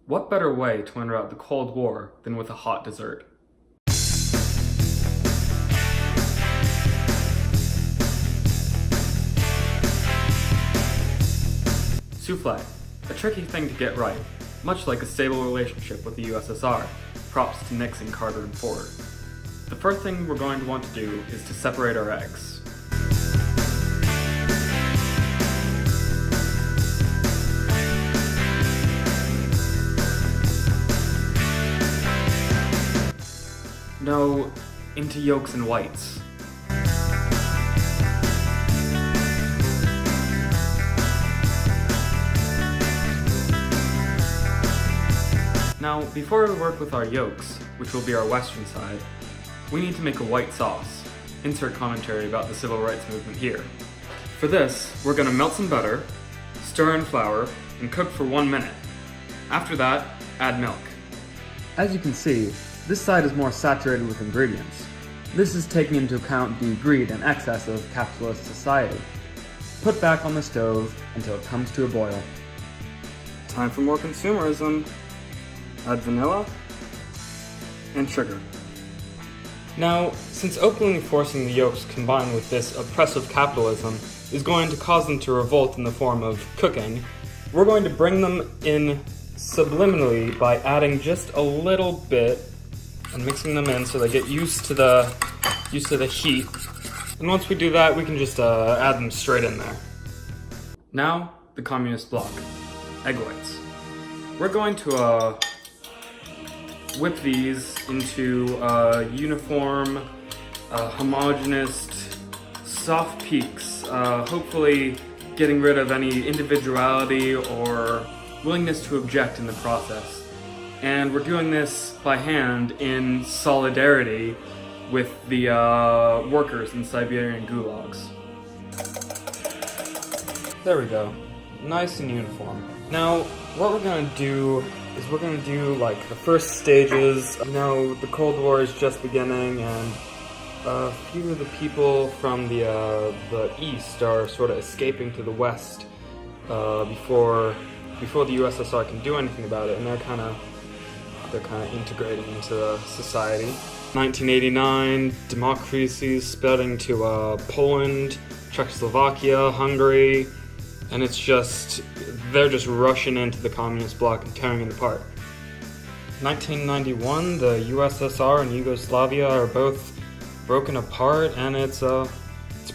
What better way to enter out the Cold War than with a hot dessert? Souffle, a tricky thing to get right, much like a stable relationship with the USSR, props to Nixon, Carter, and Ford. The first thing we're going to want to do is to separate our eggs. No, into yolks and whites. Now, before we work with our yolks, which will be our western side, we need to make a white sauce. Insert commentary about the civil rights movement here. For this, we're going to melt some butter, stir in flour, and cook for 1 minute. After that, add milk. As you can see, this side is more saturated with ingredients. This is taking into account the greed and excess of capitalist society. Put back on the stove until it comes to a boil. Time for more consumerism. Add vanilla and sugar. Now, since openly forcing the yolks combined with this oppressive capitalism is going to cause them to revolt in the form of cooking, we're going to bring them in subliminally by adding just a little bit and mixing them in so they get used to the heat. And once we do that, we can just add them straight in there. Now, the communist bloc. Egg whites. We're going to whip these into uniform, homogeneous, soft peaks, hopefully getting rid of any individuality or willingness to object in the process. And we're doing this by hand in solidarity with the workers in Siberian gulags. There we go. Nice and uniform. Now, what we're going to do is we're going to do like the first stages. You know, the Cold War is just beginning, and a few of the people from the East are sort of escaping to the West before the USSR can do anything about it, and they're kind of integrating into society. 1989, democracy is spreading to Poland, Czechoslovakia, Hungary, and it's just, they're just rushing into the communist bloc and tearing it apart. 1991, the USSR and Yugoslavia are both broken apart, and it's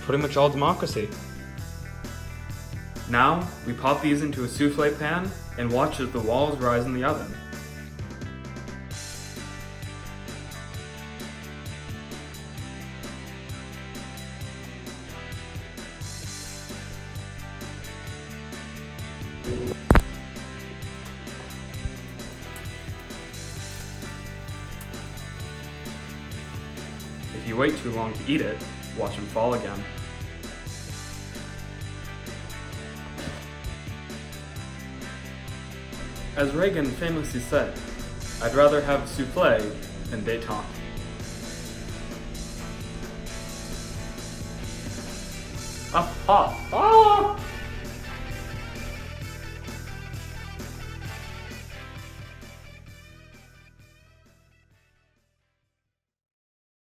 pretty much all democracy. Now, we pop these into a souffle pan and watch as the walls rise in the oven. If you wait too long to eat it, watch them fall again. As Reagan famously said, I'd rather have souffle than détente. Ah!